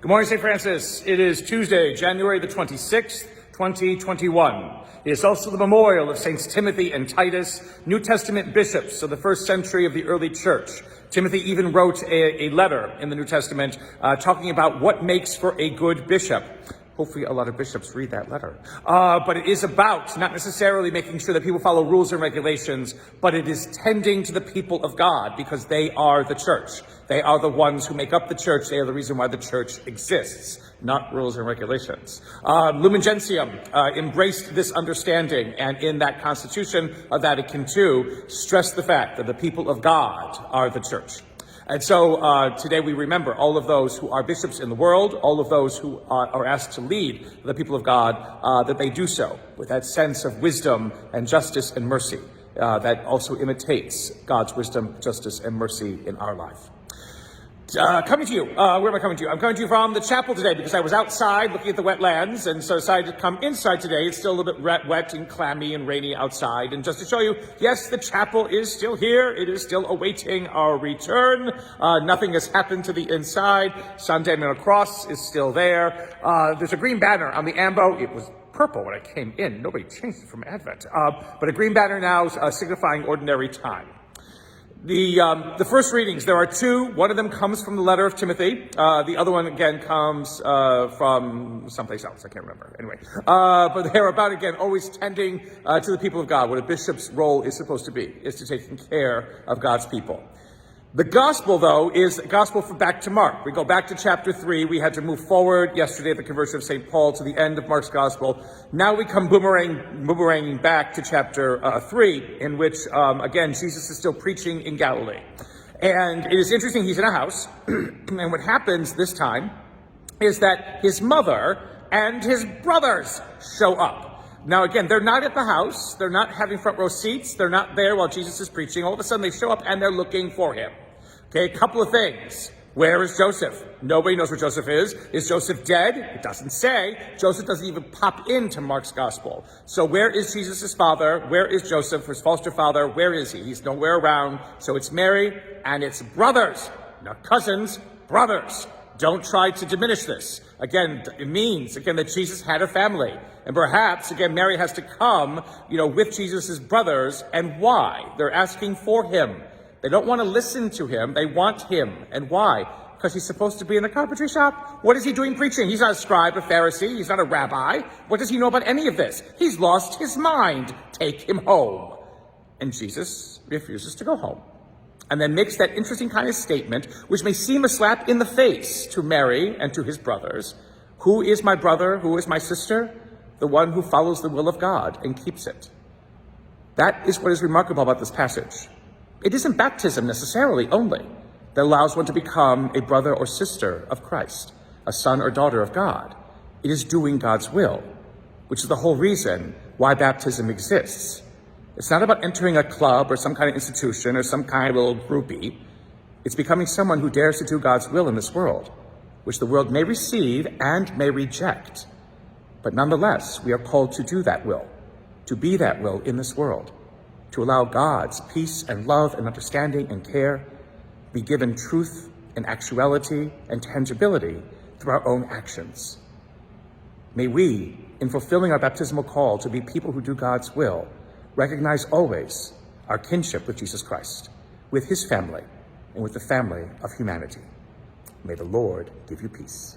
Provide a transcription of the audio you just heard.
Good morning, St. Francis. It is Tuesday, January the 26th, 2021. It is also the memorial of Saints Timothy and Titus, New Testament bishops of the first century of the early church. Timothy even wrote a letter in the New Testament talking about what makes for a good bishop. Hopefully a lot of bishops read that letter. But it is about not necessarily making sure that people follow rules and regulations, but it is tending to the people of God because they are the church. They are the ones who make up the church. They are the reason why the church exists, not rules and regulations. Lumen Gentium embraced this understanding, and in that Constitution of Vatican II, stressed the fact that the people of God are the church. And so today we remember all of those who are bishops in the world, all of those who are asked to lead the people of God, that they do so with that sense of wisdom and justice and mercy that also imitates God's wisdom, justice, and mercy in our life. Coming to you, where am I coming to you? I'm coming to you from the chapel today because I was outside looking at the wetlands and so decided to come inside today. It's still a little bit wet and clammy and rainy outside. And just to show you, yes, the chapel is still here. It is still awaiting our return. Nothing has happened to the inside. Sunday and a cross is still there. There's a green banner on the ambo. It was purple when I came in. Nobody changed it from Advent. But a green banner now signifying ordinary time. The first readings, there are two. One of them comes from the letter of Timothy. The other one, again, comes from someplace else. I can't remember. Anyway, but they're about, again, always tending to the people of God. What a bishop's role is supposed to be, is to taking care of God's people. The gospel, though, is the gospel from back to Mark. We go back to chapter 3. We had to move forward yesterday at the conversion of St. Paul to the end of Mark's gospel. Now we come boomeranging back to chapter 3, in which, again, Jesus is still preaching in Galilee. And it is interesting, he's in a house. And what happens this time is that his mother and his brothers show up. Now, again, they're not at the house. They're not having front row seats. They're not there while Jesus is preaching. All of a sudden, they show up and they're looking for him. Okay, a couple of things. Where is Joseph? Nobody knows where Joseph is. Is Joseph dead? It doesn't say. Joseph doesn't even pop into Mark's gospel. So where is Jesus' father? Where is Joseph, his foster father? Where is he? He's nowhere around. So it's Mary and it's brothers, not cousins, brothers. Don't try to diminish this. Again, it means, again, that Jesus had a family. And perhaps, again, Mary has to come, with Jesus' brothers. And why? They're asking for him. They don't want to listen to him. They want him. And why? Because he's supposed to be in the carpentry shop. What is he doing preaching? He's not a scribe, a Pharisee. He's not a rabbi. What does he know about any of this? He's lost his mind. Take him home. And Jesus refuses to go home. And then makes that interesting kind of statement, which may seem a slap in the face to Mary and to his brothers. Who is my brother? Who is my sister? The one who follows the will of God and keeps it. That is what is remarkable about this passage. It isn't baptism necessarily only that allows one to become a brother or sister of Christ, a son or daughter of God. It is doing God's will, which is the whole reason why baptism exists. It's not about entering a club or some kind of institution or some kind of little groupie. It's becoming someone who dares to do God's will in this world, which the world may receive and may reject. But nonetheless, we are called to do that will, to be that will in this world, to allow God's peace and love and understanding and care be given truth and actuality and tangibility through our own actions. May we, in fulfilling our baptismal call to be people who do God's will, recognize always our kinship with Jesus Christ, with his family, and with the family of humanity. May the Lord give you peace.